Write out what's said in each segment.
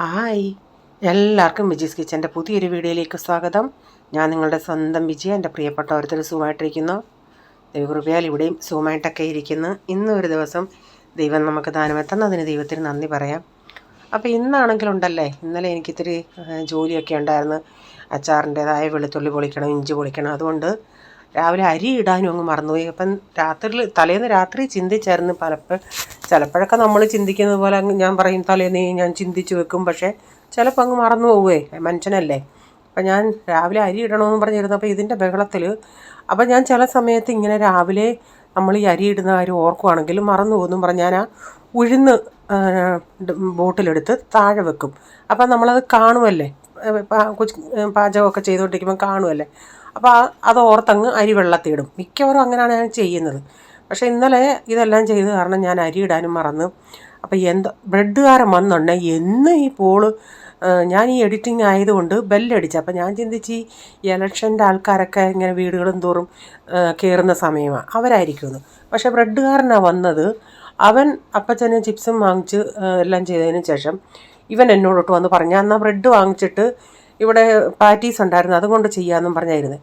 Hi, എല്ലാവർക്കും വിജീസ് കിച്ചൻ്റെ പുതിയൊരു വീഡിയോയിലേക്ക് സ്വാഗതം. ഞാൻ നിങ്ങളുടെ സ്വന്തം വിജയ. എൻ്റെ പ്രിയപ്പെട്ട ഓരോരുത്തർ സുഖമായിട്ടിരിക്കുന്നു. ദൈവകൃപയാൽ ഇവിടെയും സുഖമായിട്ടൊക്കെ ഇരിക്കുന്നു. ഇന്നൊരു ദിവസം ദൈവം നമുക്ക് ദാനമെത്തുന്നതിന് ദൈവത്തിന് നന്ദി പറയാം. അപ്പോൾ ഇന്നാണെങ്കിലുണ്ടല്ലേ, ഇന്നലെ എനിക്കിത്തിരി ജോലിയൊക്കെ ഉണ്ടായിരുന്നു. അച്ചാറിൻ്റേതായ വെളുത്തുള്ളി പൊളിക്കണം, ഇഞ്ചി പൊളിക്കണം. അതുകൊണ്ട് രാവിലെ അരി ഇടാനും അങ്ങ് മറന്നുപോയി. അപ്പം തലേന്ന് രാത്രി ചിന്തിച്ചായിരുന്നു. ചിലപ്പോഴൊക്കെ നമ്മൾ ചിന്തിക്കുന്നത് പോലെ ഞാൻ പറയും തലേന്ന് ഞാൻ ചിന്തിച്ച് വെക്കും. പക്ഷേ ചിലപ്പോൾ അങ്ങ് മറന്നു പോവുകയെ, മനുഷ്യനല്ലേ. അപ്പം ഞാൻ രാവിലെ അരി ഇടണമെന്ന് പറഞ്ഞിരുന്നപ്പോൾ ഇതിൻ്റെ ബഹളത്തിൽ അപ്പം ഞാൻ ചില സമയത്ത് ഇങ്ങനെ രാവിലെ നമ്മൾ ഈ അരി ഇടുന്ന കാര്യം ഓർക്കുവാണെങ്കിൽ മറന്നു പോകുന്നു പറഞ്ഞ് ഞാൻ ആ ഉഴുന്ന് ബോട്ടിലെടുത്ത് താഴെ വെക്കും. അപ്പം നമ്മളത് കാണുമല്ലേ, പാചകമൊക്കെ ചെയ്തുകൊണ്ടിരിക്കുമ്പോൾ കാണുമല്ലേ. അപ്പോൾ അത് ഓർത്തങ്ങ് അരി വെള്ളത്തിയിടും. മിക്കവാറും അങ്ങനെയാണ് ഞാൻ ചെയ്യുന്നത്. പക്ഷേ ഇന്നലെ ഇതെല്ലാം ചെയ്ത് കാരണം ഞാൻ അരി ഇടാനും മറന്നു. അപ്പോൾ ബ്രെഡുകാരൻ വന്നുണ്ടേ എന്ന് ഈ ഞാൻ ഈ എഡിറ്റിംഗ് ആയതുകൊണ്ട് ബെല്ലടിച്ചു. അപ്പോൾ ഞാൻ ചിന്തിച്ച് ഈ ഇലക്ഷൻ്റെ ആൾക്കാരൊക്കെ ഇങ്ങനെ വീടുകളും തോറും കയറുന്ന സമയമാണ്, അവരായിരിക്കുമെന്ന്. പക്ഷേ ബ്രെഡുകാരനാണ് വന്നത്. അവൻ അപ്പച്ചന് ചിപ്സും വാങ്ങിച്ച് എല്ലാം ചെയ്തതിന് ശേഷം ഇവൻ എന്നോടൊട്ട് വന്ന് പറഞ്ഞു, എന്നാൽ ബ്രെഡ് വാങ്ങിച്ചിട്ട് ഇവിടെ പാറ്റീസ് ഉണ്ടായിരുന്നു അതുകൊണ്ട് ചെയ്യാമെന്നും പറഞ്ഞായിരുന്നു.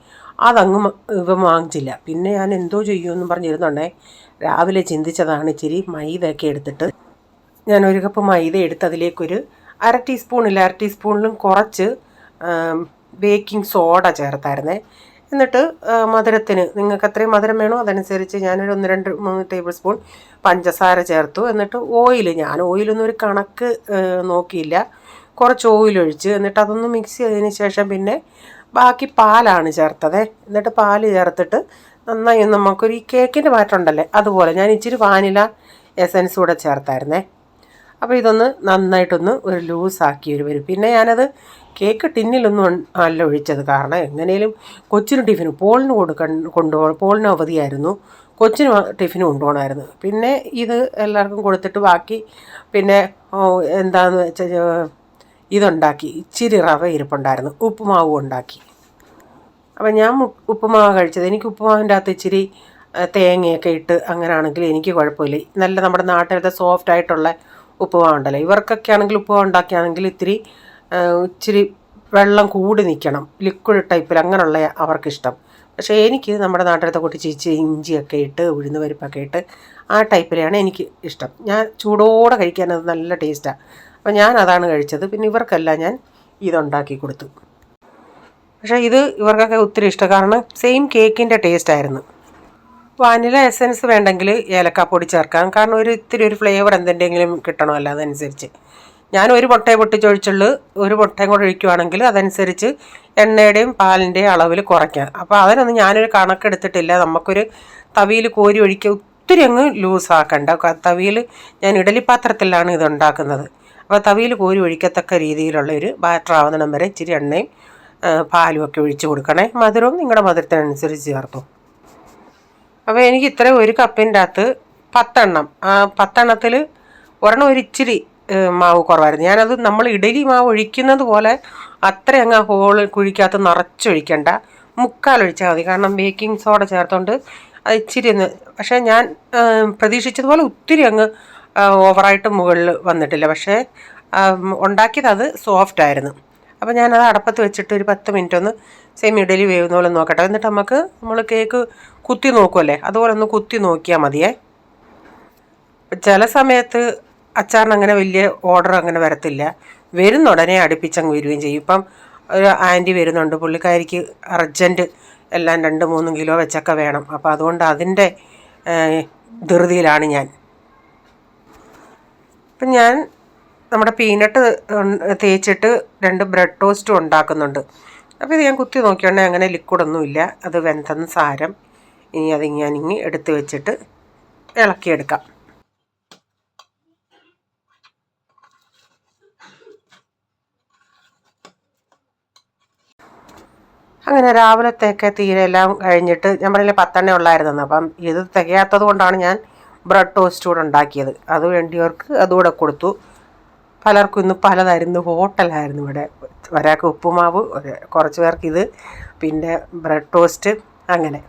അതങ്ങ് ഇവൻ വാങ്ങിച്ചില്ല. പിന്നെ ഞാൻ എന്തോ ചെയ്യുമെന്നും പറഞ്ഞിരുന്നുണ്ടേ രാവിലെ ചിന്തിച്ചതാണ്. ഇച്ചിരി മൈദയൊക്കെ എടുത്തിട്ട് ഞാൻ ഒരു കപ്പ് മൈദ എടുത്ത് അതിലേക്കൊരു അര ടീസ്പൂണിലും കുറച്ച് ബേക്കിംഗ് സോഡ ചേർത്തായിരുന്നേ. എന്നിട്ട് മധുരത്തിന് നിങ്ങൾക്ക് എത്രയും മധുരം വേണോ അതനുസരിച്ച് ഞാനൊരു 1-2-3 ടേബിൾ സ്പൂൺ പഞ്ചസാര ചേർത്തു. എന്നിട്ട് ഞാൻ ഓയിലൊന്നും ഒരു കണക്ക് നോക്കിയില്ല, കുറച്ച് ഓയിലൊഴിച്ച് എന്നിട്ട് അതൊന്ന് മിക്സ് ചെയ്തതിന് ശേഷം പിന്നെ ബാക്കി പാലാണ് ചേർത്തത്. എന്നിട്ട് പാല് ചേർത്തിട്ട് നന്നായി നമുക്കൊരു ഈ കേക്കിൻ്റെ പാറ്റുണ്ടല്ലേ അതുപോലെ ഞാൻ ഇച്ചിരി വാനില എസൻസ് കൂടെ ചേർത്തായിരുന്നേ. അപ്പോൾ ഇതൊന്ന് നന്നായിട്ടൊന്ന് ഒരു ലൂസാക്കി വരും. പിന്നെ ഞാനത് കേക്ക് ടിന്നിലൊന്നും അല്ല ഒഴിച്ചത്, കാരണം എങ്ങനെയും കൊച്ചിന് ടിഫിന് പോളിന് പോളിന് അവധിയായിരുന്നു, കൊച്ചിന് ടിഫിന് കൊണ്ടുപോകണമായിരുന്നു. പിന്നെ ഇത് എല്ലാവർക്കും കൊടുത്തിട്ട് ബാക്കി പിന്നെ എന്താണെന്ന് വെച്ചാൽ ഇതുണ്ടാക്കി. ഇച്ചിരി റവ ഇരിപ്പുണ്ടായിരുന്നു, ഉപ്പുമാവും ഉണ്ടാക്കി. അപ്പം ഞാൻ ഉപ്പുമാവ് കഴിച്ചത്. എനിക്ക് ഉപ്പുമാവിൻ്റെ അകത്ത് ഇച്ചിരി തേങ്ങയൊക്കെ ഇട്ട് അങ്ങനെയാണെങ്കിൽ എനിക്ക് കുഴപ്പമില്ല. നല്ല നമ്മുടെ നാട്ടിലത്തെ സോഫ്റ്റ് ആയിട്ടുള്ള ഉപ്പുമാവുണ്ടല്ലോ. ഇവർക്കൊക്കെ ആണെങ്കിൽ ഉപ്പുമാവ് ഉണ്ടാക്കിയാണെങ്കിൽ ഇച്ചിരി വെള്ളം കൂടി നിൽക്കണം, ലിക്വിഡ് ടൈപ്പിൽ, അങ്ങനെയുള്ള അവർക്കിഷ്ടം. പക്ഷേ എനിക്ക് നമ്മുടെ നാട്ടിലത്തെ കൂട്ടി ഇഞ്ചിയൊക്കെ ഇട്ട് ഉഴുന്ന് പരിപ്പൊക്കെ ഇട്ട് ആ ടൈപ്പിലാണ് എനിക്ക് ഇഷ്ടം. ഞാൻ ചൂടോടെ കഴിക്കാനത് നല്ല ടേസ്റ്റാണ്. അപ്പോൾ ഞാൻ അതാണ് കഴിച്ചത്. പിന്നെ ഇവർക്കെല്ലാം ഞാൻ ഇതുണ്ടാക്കി കൊടുത്തു. പക്ഷേ ഇത് ഇവർക്കൊക്കെ ഒത്തിരി ഇഷ്ടം, കാരണം സെയിം കേക്കിൻ്റെ ടേസ്റ്റ് ആയിരുന്നു. വാനില എസൻസ് വേണ്ടെങ്കിൽ ഏലക്കാപ്പൊടി ചേർക്കാം, കാരണം ഇത്തിരി ഒരു ഫ്ലേവർ എന്തെങ്കിലും കിട്ടണമല്ലോ, അതനുസരിച്ച്. ഞാൻ ഒരു മുട്ടയെ പൊട്ടിച്ചൊഴിച്ചുള്ളൂ, ഒരു മുട്ടയും കൂടെ ഒഴിക്കുവാണെങ്കിൽ അതനുസരിച്ച് എണ്ണയുടെയും പാലിൻ്റെയും അളവിൽ കുറയ്ക്കാം. അപ്പോൾ അതിനൊന്നും ഞാനൊരു കണക്കെടുത്തിട്ടില്ല. നമുക്കൊരു തവിയിൽ കോരി ഒഴിക്കുക, ഒത്തിരി അങ്ങ് ലൂസാക്കണ്ട. തവിയിൽ ഞാൻ ഇഡലിപ്പാത്രത്തിലാണ് ഇതുണ്ടാക്കുന്നത്. അപ്പോൾ തവിയിൽ കോരി ഒഴിക്കത്തക്ക രീതിയിലുള്ള ഒരു ബാറ്റർ ആവുന്നിടം വരെ ഇച്ചിരി എണ്ണയും പാലും ഒക്കെ ഒഴിച്ച് കൊടുക്കണേ. മധുരവും നിങ്ങളുടെ മധുരത്തിനനുസരിച്ച് ചേർത്തു. അപ്പോൾ എനിക്ക് ഇത്രയും ഒരു കപ്പിൻ്റെ അകത്ത് 10 എണ്ണം, ആ 10 എണ്ണത്തിൽ ഒരെണ്ണം ഒരു ഇച്ചിരി മാവ് കുറവായിരുന്നു. ഞാനത് നമ്മൾ ഇഡലി മാവ് ഒഴിക്കുന്നത് പോലെ അത്ര അങ്ങ് കുഴിക്കകത്ത് നിറച്ചൊഴിക്കണ്ട, മുക്കാലൊഴിച്ചാൽ മതി. കാരണം ബേക്കിംഗ് സോഡ ചേർത്തുകൊണ്ട് അത് ഇച്ചിരി പക്ഷേ ഞാൻ പ്രതീക്ഷിച്ചതുപോലെ ഒത്തിരി അങ്ങ് ഓവറായിട്ട് മുകളിൽ വന്നിട്ടില്ല. പക്ഷേ ഉണ്ടാക്കിയത് അത് സോഫ്റ്റ് ആയിരുന്നു. അപ്പോൾ ഞാനത് അടപ്പത്ത് വെച്ചിട്ട് ഒരു 10 മിനിറ്റ് ഒന്ന് സെമി ഇഡലി വേവുന്ന പോലെ നോക്കട്ടെ. എന്നിട്ട് നമ്മൾ കേക്ക് കുത്തി നോക്കുമല്ലേ, അതുപോലെ ഒന്ന് കുത്തി നോക്കിയാൽ മതിയേ. ചില സമയത്ത് അച്ചാറിന് അങ്ങനെ വലിയ ഓർഡർ അങ്ങനെ വരത്തില്ല, വരുന്ന ഉടനെ അടുപ്പിച്ചങ്ങ് വരികയും ചെയ്യും. ഇപ്പം ഒരു ആൻറ്റി വരുന്നുണ്ട്, പുള്ളിക്കാരിക്ക് അർജൻറ്റ് എല്ലാം 2-3 കിലോ വെച്ചൊക്കെ വേണം. അപ്പോൾ അതുകൊണ്ട് അതിൻ്റെ ധൃതിയിലാണ് ഞാൻ. അപ്പം ഞാൻ നമ്മുടെ പീനട്ട് തേച്ചിട്ട് 2 ബ്രെഡ് ടോസ്റ്റും ഉണ്ടാക്കുന്നുണ്ട്. അപ്പോൾ ഇത് ഞാൻ കുത്തി നോക്കിയോണ്ടേ അങ്ങനെ ലിക്വിഡൊന്നുമില്ല, അത് വെന്തെന്ന് സാരം. ഇനി അത് ഞാനിങ്ങി എടുത്ത് വെച്ചിട്ട് ഇളക്കിയെടുക്കാം. അങ്ങനെ രാവിലത്തേക്ക് തീരെ എല്ലാം കഴിഞ്ഞിട്ട് ഞാൻ പറഞ്ഞില്ലേ 10 എണ്ണ ഉള്ളായിരുന്നെന്ന്. അപ്പം ഇത് തികയാത്തത് കൊണ്ടാണ് ഞാൻ ബ്രെഡ് ടോസ്റ്റ് കൂടെ ഉണ്ടാക്കിയത്. അത് വേണ്ടിയവർക്ക് അതുകൂടെ കൊടുത്തു. പലർക്കും ഇന്ന് പലതായിരുന്നു, ഹോട്ടലായിരുന്നു ഇവിടെ. ഒരാൾക്ക് ഉപ്പുമാവ്, കുറച്ച് പേർക്ക് ഇത്, പിന്നെ ബ്രെഡ് ടോസ്റ്റ്, അങ്ങനെ.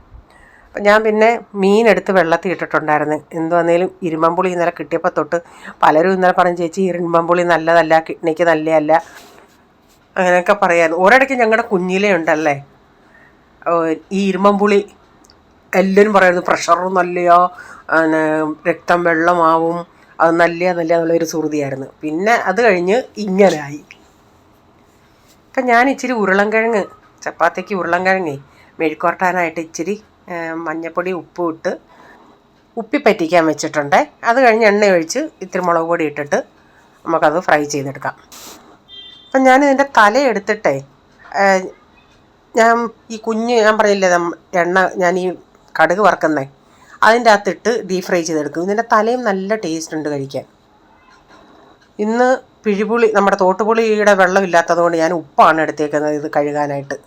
അപ്പം ഞാൻ പിന്നെ മീനെടുത്ത് വെള്ളത്തിൽ ഇട്ടിട്ടുണ്ടായിരുന്നു. എന്ത് വന്നേലും ഇരുമ്പമ്പുളി ഇന്നലെ കിട്ടിയപ്പോൾ തൊട്ട് പലരും ഇന്നലെ പറഞ്ഞു, ചേച്ചി ഇരുമ്പമ്പുളി നല്ലതല്ല, കിഡ്നിക്ക് നല്ലതല്ല, അങ്ങനെയൊക്കെ പറയായിരുന്നു. ഒരിടയ്ക്ക് ഞങ്ങളുടെ കുഞ്ഞിലേ ഉണ്ടല്ലേ ഈ ഇരുമ്പമ്പുളി എല്ലാവരും പറയുന്നത് പ്രഷറും നല്ലയോ, പിന്നെ രക്തം വെള്ളമാവും, അത് നല്ല എന്നുള്ളൊരു സുറുതിയായിരുന്നു. പിന്നെ അത് കഴിഞ്ഞ് ഇങ്ങനായി. അപ്പം ഞാൻ ഇച്ചിരി ഉരുളൻകിഴങ്ങ്, ചപ്പാത്തിക്ക് ഉരുളൻകിഴങ്ങേ മെഴുക്കുവരട്ടാനായിട്ട് ഇച്ചിരി മഞ്ഞൾപ്പൊടി ഉപ്പും ഇട്ട് ഉപ്പി പറ്റിക്കാൻ വെച്ചിട്ടുണ്ട്. അത് കഴിഞ്ഞ് എണ്ണ ഒഴിച്ച് ഇത്തിരി മുളക് പൊടി ഇട്ടിട്ട് നമുക്കത് ഫ്രൈ ചെയ്തെടുക്കാം. അപ്പം ഞാനിതിൻ്റെ തല എടുത്തിട്ടേ ഞാൻ ഈ ഞാൻ പറയില്ലേ എണ്ണ ഞാൻ ഈ കടുക് വറുക്കുന്നേ അതിൻ്റെ അകത്തിട്ട് ഡീപ് ഫ്രൈ ചെയ്തെടുക്കും. ഇതിൻ്റെ തലയും നല്ല ടേസ്റ്റ് ഉണ്ട് കഴിക്കാൻ. ഇന്ന് പിഴിപുളി, നമ്മുടെ തോട്ടുപുളിയുടെ വെള്ളമില്ലാത്തത് കൊണ്ട് ഞാൻ ഉപ്പാണ് എടുത്തേക്കുന്നത് ഇത് കഴുകാനായിട്ട്.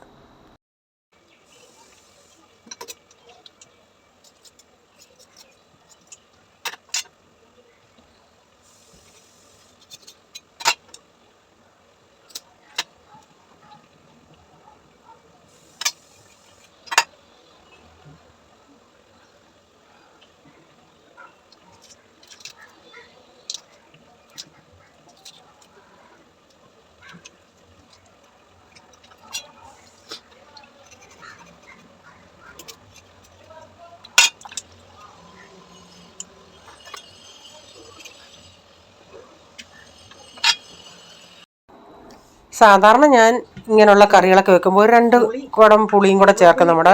സാധാരണ ഞാൻ ഇങ്ങനെയുള്ള കറികളൊക്കെ വെക്കുമ്പോൾ ഒരു 2 കുടം പുളിയും കൂടെ ചേർക്കും, നമ്മുടെ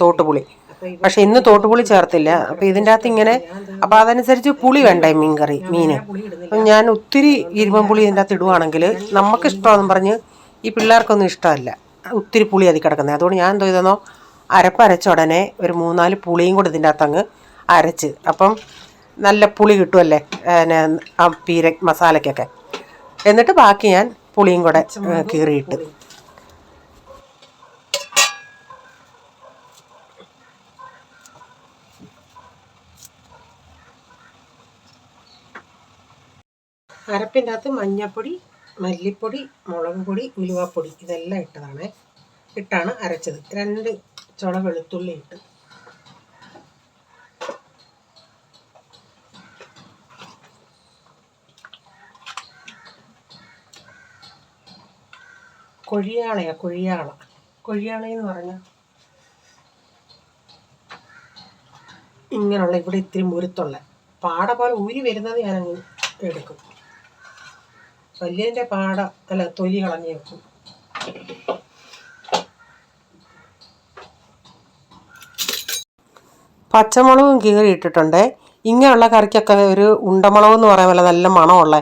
തോട്ടുപുളി. പക്ഷെ ഇന്ന് തോട്ടുപുളി ചേർത്തില്ല. അപ്പം ഇതിൻ്റെ അകത്ത് ഇങ്ങനെ, അപ്പം അതനുസരിച്ച് പുളി വേണ്ടേ മീന്. ഞാൻ ഒത്തിരി ഇരുമ്പമ്പുളി ഇതിൻ്റെ അകത്ത് ഇടുവാണെങ്കിൽ നമുക്കിഷ്ടമാണെന്ന് പറഞ്ഞ് ഈ പിള്ളേർക്കൊന്നും ഇഷ്ടമല്ല ഒത്തിരി പുളി അതിൽ കിടക്കുന്നത്. അതുകൊണ്ട് ഞാൻ എന്തോ ചെയ്തെന്നോ, അരപ്പരച്ച ഉടനെ ഒരു 3-4 പുളിയും കൂടെ ഇതിൻ്റെ അകത്തങ്ങ് അരച്ച്, അപ്പം നല്ല പുളി കിട്ടുമല്ലേ ആ മസാലയ്ക്കൊക്കെ. എന്നിട്ട് ബാക്കി ഞാൻ പുളിയും കൂടെ കീറിയിട്ട് അരപ്പിൻ്റെ അകത്ത് മഞ്ഞൾപ്പൊടി, മല്ലിപ്പൊടി, മുളക് പൊടി, ഉലുവാപ്പൊടി ഇതെല്ലാം ഇട്ടാണ് അരച്ചത്. 2 ചുള വെളുത്തുള്ളി ഇട്ട് കൊഴിയാളയെന്ന് പറഞ്ഞാൽ ഇങ്ങനെയുള്ള ഇവിടെ ഇത്തിരി മുരുത്തുള്ള പാട പോലെ ഊരി വരുന്നത് ഞാനങ്ങ് എടുക്കും. വലിയതിൻ്റെ തൊലി കളഞ്ഞ് വെക്കും. പച്ചമുളകും കീറി ഇട്ടിട്ടുണ്ട്. ഇങ്ങനെയുള്ള കറിക്കൊക്കെ ഒരു ഉണ്ടമുളക് എന്ന് പറയാൻ പോലെ നല്ല മണമുള്ള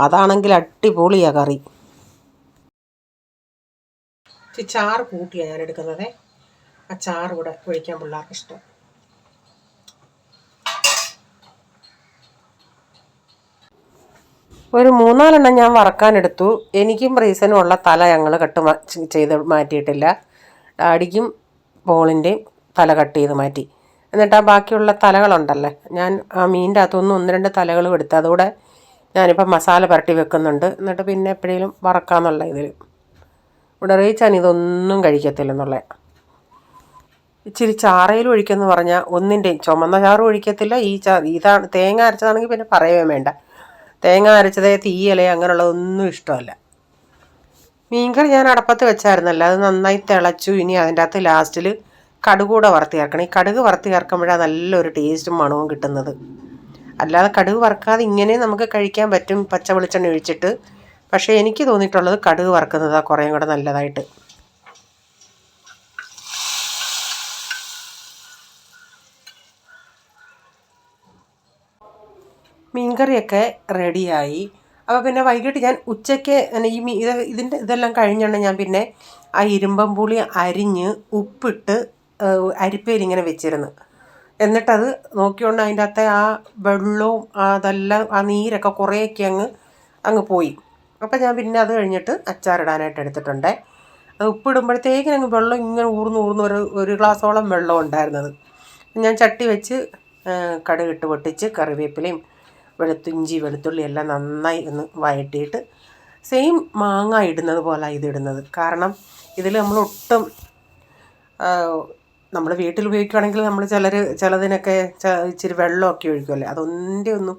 അതാണെങ്കിൽ അടിപൊളിയാണ് കറി. ചാറ് കൂട്ടിയാണ് ഞാൻ എടുക്കുന്നത്. ആ ചാറ് കൂടെ ഒഴിക്കാൻ പിള്ളേർക്ക് ഇഷ്ടം. ഒരു 3-4 ഞാൻ വറക്കാനെടുത്തു. എനിക്കും റീസനും ഉള്ള തല ഞങ്ങൾ ചെയ്ത് മാറ്റിയിട്ടില്ല. ഡാഡിക്കും പോളിൻ്റെയും തല കട്ട് ചെയ്ത് മാറ്റി. എന്നിട്ട് ആ ബാക്കിയുള്ള തലകളുണ്ടല്ലേ, ഞാൻ ആ മീനിൻ്റെ അകത്തുനിന്ന് 1-2 തലകളും എടുത്ത് അതുകൂടെ ഞാനിപ്പോൾ മസാല പുരട്ടി വെക്കുന്നുണ്ട്. എന്നിട്ട് പിന്നെ എപ്പോഴേലും വറക്കാമെന്നുള്ള ഇതിൽ. ഇവിടെ റീച്ചാൻ ഇതൊന്നും കഴിക്കത്തില്ലെന്നുള്ള. ഇച്ചിരി ചാറയിൽ ഒഴിക്കുമെന്ന് പറഞ്ഞാൽ ഒന്നിൻ്റെയും ചുമന്ന ചാറും ഒഴിക്കത്തില്ല. ഇതാണ് തേങ്ങ അരച്ചതാണെങ്കിൽ പിന്നെ പറയുകയും വേണ്ട. തേങ്ങ അരച്ചതേ തീയലേ അങ്ങനെയുള്ളതൊന്നും ഇഷ്ടമല്ല. മീൻകറി ഞാൻ അടപ്പത്ത് വെച്ചായിരുന്നല്ലോ, അത് നന്നായി തിളച്ചു. ഇനി അതിൻ്റെ അകത്ത് ലാസ്റ്റിൽ കടുക് കൂടെ വറുത്ത് ചേർക്കണം. ഈ കടുക് വറുത്ത് ചേർക്കുമ്പോഴാണ് നല്ലൊരു ടേസ്റ്റും മണവും കിട്ടുന്നത്. അല്ലാതെ കടുക് വറുക്കാതെ ഇങ്ങനെ നമുക്ക് കഴിക്കാൻ പറ്റും പച്ച വെളിച്ചെണ്ണ ഒഴിച്ചിട്ട്. പക്ഷേ എനിക്ക് തോന്നിയിട്ടുള്ളത് കടുക് വറുക്കുന്നതാണ് കുറേയും കൂടെ നല്ലതായിട്ട്. മീൻകറിയൊക്കെ റെഡിയായി. അപ്പോൾ പിന്നെ വൈകിട്ട് ഞാൻ ഉച്ചയ്ക്ക് ഈ ഇതെല്ലാം കഴിഞ്ഞാണ് ഞാൻ പിന്നെ ആ ഇരുമ്പമ്പുളി അരിഞ്ഞ് ഉപ്പിട്ട് അരിപ്പയിൽ വെച്ചിരുന്നു. എന്നിട്ടത് നോക്കിക്കൊണ്ട് അതിൻ്റെ അകത്തെ ആ വെള്ളവും അതെല്ലാം ആ നീരൊക്കെ കുറേയൊക്കെ അങ്ങ് പോയി. അപ്പം ഞാൻ പിന്നെ അത് കഴിഞ്ഞിട്ട് അച്ചാറിടാനായിട്ട് എടുത്തിട്ടുണ്ട്. അത് ഉപ്പിടുമ്പോഴത്തേക്കിനങ്ങ് വെള്ളം ഇങ്ങനെ ഊർന്ന് ഒരു ഗ്ലാസോളം വെള്ളം ഉണ്ടായിരുന്നത്. ഞാൻ ചട്ടി വെച്ച് കടുകിട്ട് പൊട്ടിച്ച് കറിവേപ്പിലയും ഇഞ്ചി വെളുത്തുള്ളി എല്ലാം നന്നായി ഒന്ന് വഴറ്റിയിട്ട് സെയിം മാങ്ങ ഇടുന്നത് പോലെ ഇതിടുന്നത്. കാരണം ഇതിൽ നമ്മൾ ഒട്ടും നമ്മൾ വീട്ടിൽ ഉപയോഗിക്കുകയാണെങ്കിൽ നമ്മൾ ചിലതിനൊക്കെ ഇച്ചിരി വെള്ളമൊക്കെ ഒഴിക്കുമല്ലേ, ഒന്നും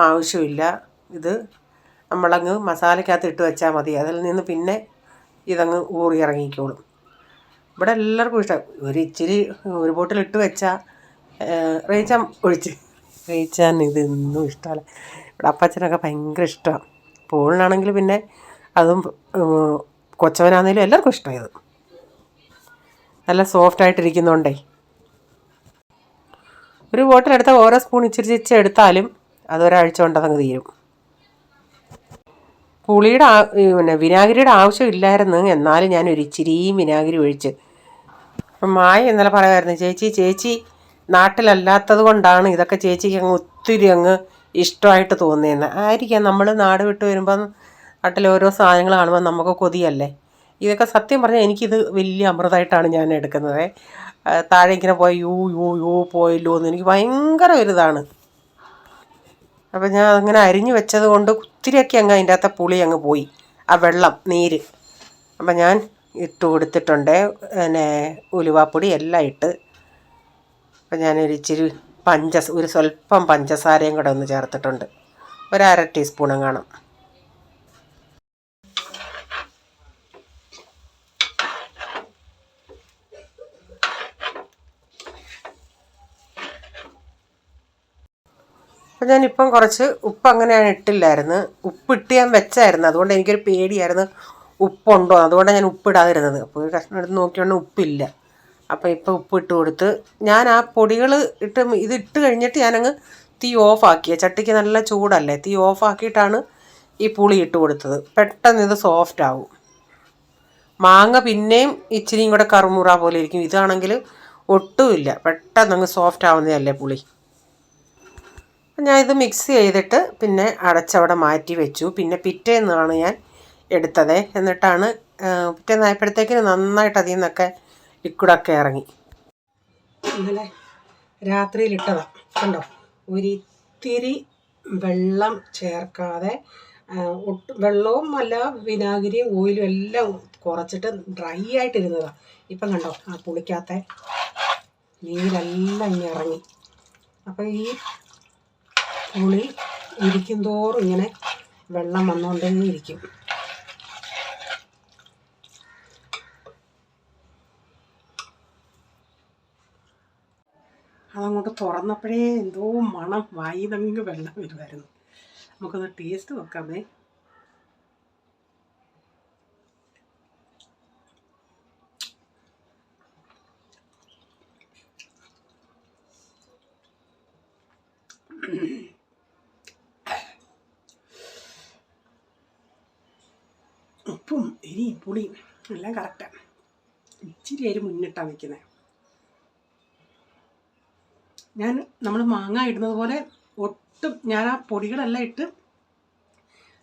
ആവശ്യമില്ല. ഇത് നമ്മളങ്ങ് മസാലയ്ക്കകത്ത് ഇട്ട് വെച്ചാൽ മതി. അതിൽ നിന്ന് പിന്നെ ഇതങ്ങ് ഊറി ഇറങ്ങിക്കോളും. ഇവിടെ എല്ലാവർക്കും ഇഷ്ടം. ഒരു ബോട്ടിൽ ഇട്ട് വെച്ചാൽ റേച്ചാൻ റേച്ചാൻ ഇതൊന്നും ഇഷ്ടമല്ല. ഇവിടെ അപ്പച്ചനൊക്കെ ഭയങ്കര ഇഷ്ടമാണ്. പോളിനാണെങ്കിൽ പിന്നെ അതും കൊച്ചവനാണെങ്കിലും എല്ലാവർക്കും ഇഷ്ടമാണ്. ഇത് നല്ല സോഫ്റ്റായിട്ടിരിക്കുന്നുണ്ടേ. ഒരു ബോട്ടിലെടുത്താൽ ഓരോ സ്പൂൺ ഇച്ചിരി എടുത്താലും അതൊരാഴ്ച കൊണ്ടതങ്ങ് തീരും. പുളിയുടെ പിന്നെ വിനാഗിരിയുടെ ആവശ്യമില്ലായിരുന്നു, എന്നാലും ഞാൻ ഇച്ചിരിയും വിനാഗിരി ഒഴിച്ച്. അപ്പം മായ ഇന്നലെ പറയുമായിരുന്നു, ചേച്ചി നാട്ടിലല്ലാത്തത് കൊണ്ടാണ് ഇതൊക്കെ ചേച്ചിക്ക് ഒത്തിരി ഇഷ്ടമായിട്ട് തോന്നിയെന്ന്. ആയിരിക്കാം, നമ്മൾ നാട് വിട്ട് വരുമ്പം നാട്ടിൽ ഓരോ സാധനങ്ങൾ കാണുമ്പോൾ നമുക്ക് കൊതിയല്ലേ. ഇതൊക്കെ സത്യം പറഞ്ഞാൽ എനിക്കിത് വലിയ അമൃതമായിട്ടാണ് ഞാൻ എടുക്കുന്നത്. താഴെ ഇങ്ങനെ പോയി യൂ പോയല്ലോ എന്ന് എനിക്ക് ഭയങ്കര ഒരിതാണ്. അപ്പം ഞാൻ അങ്ങനെ അരിഞ്ഞു വെച്ചത് കൊണ്ട് ഒത്തിരിയൊക്കെ അതിൻ്റെ അകത്തെ പുളി പോയി, ആ വെള്ളം നീര്. അപ്പം ഞാൻ ഇട്ട് കൊടുത്തിട്ടുണ്ട്, പിന്നെ ഉലുവാപ്പൊടി എല്ലാം ഇട്ട്. അപ്പം ഞാനൊരു ഇച്ചിരി ഒരു സ്വല്പം പഞ്ചസാരയും കൂടെ ഒന്ന് ചേർത്തിട്ടുണ്ട്, 1/2 ടീസ്പൂണും കാണും. അപ്പം ഞാനിപ്പം കുറച്ച് ഉപ്പ് അങ്ങനെ ഇട്ടില്ലായിരുന്നു. ഉപ്പിട്ട് ഞാൻ വെച്ചായിരുന്നു, അതുകൊണ്ട് എനിക്കൊരു പേടിയായിരുന്നു ഉപ്പുണ്ടോ, അതുകൊണ്ടാണ് ഞാൻ ഉപ്പിടാതിരുന്നത്. അപ്പോൾ ഒരു കഷ്ണം എടുത്ത് നോക്കിയോണ്ട് ഉപ്പില്ല. അപ്പോൾ ഇപ്പോൾ ഉപ്പിട്ട് കൊടുത്ത് ഞാൻ ആ പൊടികൾ ഇതിട്ട് കഴിഞ്ഞിട്ട് ഞാനങ്ങ് തീ ഓഫാക്കിയ. ചട്ടിക്ക് നല്ല ചൂടല്ലേ, തീ ഓഫാക്കിയിട്ടാണ് ഈ പുളി ഇട്ട് കൊടുത്തത്. പെട്ടെന്ന് ഇത് സോഫ്റ്റ് ആവും. മാങ്ങ പിന്നെയും ഇച്ചിരിയും കൂടെ കറുമുറ പോലെ ഇരിക്കും, ഇതാണെങ്കിൽ ഒട്ടുമില്ല, പെട്ടെന്ന് സോഫ്റ്റ് ആവുന്നതല്ലേ പുളി. ഞാൻ ഇത് മിക്സ് ചെയ്തിട്ട് പിന്നെ അടച്ചവിടെ മാറ്റി വെച്ചു. പിന്നെ പിറ്റേന്നാണ് ഞാൻ എടുത്തത്. എന്നിട്ടാണ് പിറ്റേന്നായപ്പോഴത്തേക്കിന് നന്നായിട്ട് അതിൽ നിന്നൊക്കെ ലിക്വിഡൊക്കെ ഇറങ്ങി. ഇന്നലെ രാത്രിയിലിട്ടതാണ്, കണ്ടോ. ഒരിത്തിരി വെള്ളം ചേർക്കാതെ, വെള്ളവും അല്ല വിനാഗിരിയും ഓയിലും എല്ലാം കുറച്ചിട്ട് ഡ്രൈ ആയിട്ടിരുന്നതാണ്. ഇപ്പം കണ്ടോ, ആ പുളിക്കാത്ത നീരെല്ലാം ഇങ്ങനെ ഇറങ്ങി. അപ്പം ഈ പുളി ഇരിക്കും തോറും ഇങ്ങനെ വെള്ളം വന്നുകൊണ്ടേ ഇരിക്കും. അതങ്ങോട്ട് തുറന്നപ്പോഴേ എന്തോ മണം, വായിന്നങ്ങ് വെള്ളം വരുമായിരുന്നു. നമുക്കൊന്ന് ടേസ്റ്റ് നോക്കാമേ. ഉപ്പും എരിയും പുളിയും എല്ലാം കറക്റ്റാണ്. ഇച്ചിരി അരി മുന്നിട്ടാണ് നിൽക്കുന്നത്. നമ്മൾ മാങ്ങ ഇടുന്നത് പോലെ ഒട്ടും ഞാൻ ആ പൊടികളെല്ലാം ഇട്ട്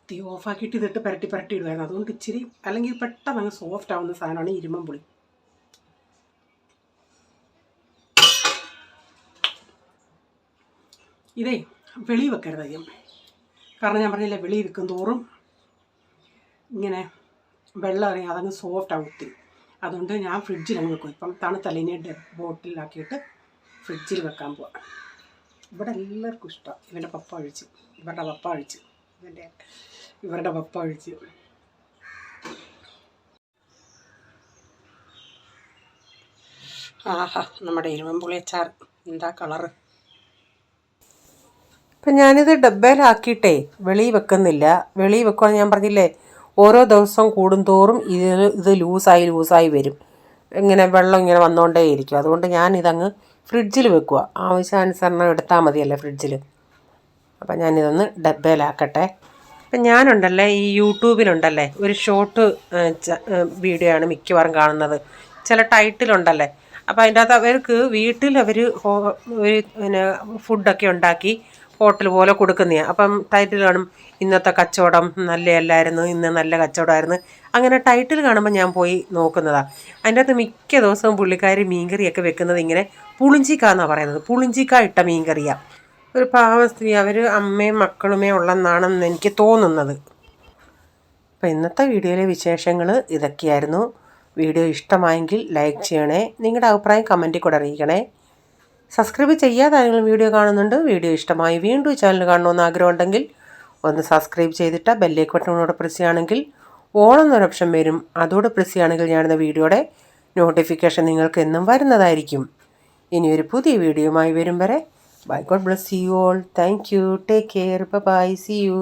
തീ ഓഫാക്കിയിട്ട് ഇതിട്ട് പുരട്ടി ഇടുമായിരുന്നു. അതുകൊണ്ട് ഇച്ചിരി, അല്ലെങ്കിൽ പെട്ടെന്ന് സോഫ്റ്റ് ആവുന്ന സാധനമാണ് ഇരുമ്പൻ പുളി. ഇതേ വെളി വെക്കരുത് അധികം, കാരണം ഞാൻ പറഞ്ഞില്ലേ, വെളി വെക്കും തോറും ഇങ്ങനെ വെള്ളം ഇറങ്ങി അതങ്ങ് സോഫ്റ്റ് ആവും ഒത്തിരി. അതുകൊണ്ട് ഞാൻ ഫ്രിഡ്ജിൽ വെക്കും. ഇപ്പം തണുത്തലിനെ ബോട്ടിലാക്കിയിട്ട് ഫ്രിഡ്ജിൽ വെക്കാൻ പോവാം. ഇവിടെ എല്ലാവർക്കും ഇഷ്ടമാണ്. ഇവരുടെ പപ്പ ഒഴിച്ച് ആഹാ, നമ്മുടെ ഇരുമ്പുളി അച്ചാർ എന്താ കളറ്. ഇപ്പം ഞാനിത് ഡബ്ബയിലാക്കിയിട്ടേ വെളിയിൽ വെക്കുന്നില്ല. വെളിയിൽ വെക്കുവാന്ന് ഞാൻ പറഞ്ഞില്ലേ, ഓരോ ദിവസം കൂടുന്തോറും ഇത് ലൂസായി വരും. വെള്ളം ഇങ്ങനെ വന്നുകൊണ്ടേയിരിക്കും. അതുകൊണ്ട് ഞാനിതങ്ങ് ഫ്രിഡ്ജിൽ വെക്കുക. ആവശ്യാനുസരണം എടുത്താൽ മതിയല്ലേ ഫ്രിഡ്ജിൽ. അപ്പം ഞാനിതൊന്ന് ഡബ്ബയിലാക്കട്ടെ. അപ്പം ഞാനുണ്ടല്ലേ, ഈ യൂട്യൂബിലുണ്ടല്ലേ ഒരു ഷോർട്ട് വീഡിയോ ആണ് മിക്കവാറും കാണുന്നത്. ചില ടൈറ്റിലുണ്ടല്ലേ, അപ്പോൾ അതിൻ്റെ അകത്ത് അവർക്ക് വീട്ടിൽ പിന്നെ ഫുഡൊക്കെ ഉണ്ടാക്കി ഹോട്ടൽ പോലെ കൊടുക്കുന്നതാണ്. അപ്പം ടൈറ്റിൽ കാണും, ഇന്നത്തെ കച്ചവടം നല്ലതല്ലായിരുന്നു, ഇന്ന് നല്ല കച്ചവടമായിരുന്നു. അങ്ങനെ ടൈറ്റിൽ കാണുമ്പോൾ ഞാൻ പോയി നോക്കുന്നതാണ്. അതിൻ്റെ അകത്ത് മിക്ക ദിവസവും പുള്ളിക്കാർ മീൻകറിയൊക്കെ വെക്കുന്നത് ഇങ്ങനെ പുളിഞ്ചിക്ക എന്നാണ് പറയുന്നത്. പുളിഞ്ചിക്ക ഇട്ട മീൻകറിയാണ്. ഒരു പാവ സ്ത്രീ, അവർ അമ്മയും മക്കളുമേ ഉള്ളെന്നാണെന്ന് എനിക്ക് തോന്നുന്നത്. അപ്പോൾ ഇന്നത്തെ വീഡിയോയിലെ വിശേഷങ്ങൾ ഇതൊക്കെയായിരുന്നു. വീഡിയോ ഇഷ്ടമായെങ്കിൽ ലൈക്ക് ചെയ്യണേ. നിങ്ങളുടെ അഭിപ്രായം കമൻറ്റിൽ കൂടെ അറിയിക്കണേ. സബ്സ്ക്രൈബ് ചെയ്യാതെ ആരെങ്കിലും വീഡിയോ കാണുന്നുണ്ട്, വീഡിയോ ഇഷ്ടമായി വീണ്ടും ചാനൽ കാണണമെന്ന് ആഗ്രഹമുണ്ടെങ്കിൽ ഒന്ന് സബ്സ്ക്രൈബ് ചെയ്തിട്ട് ബെല്ലൈക്കൺ ബട്ടണോടെ പ്രസ് ചെയ്യുകയാണെങ്കിൽ ഓൾ എന്നൊരു ഓപ്ഷൻ വരും. അതോടെ പ്രസ് ചെയ്യുകയാണെങ്കിൽ ഞാനിടുന്ന വീഡിയോയുടെ നോട്ടിഫിക്കേഷൻ നിങ്ങൾക്ക് എന്നും വരുന്നതായിരിക്കും. ഇനിയൊരു പുതിയ വീഡിയോയുമായി വരും വരെ bye, God bless you all. Thank you. Take care. Bye. See U.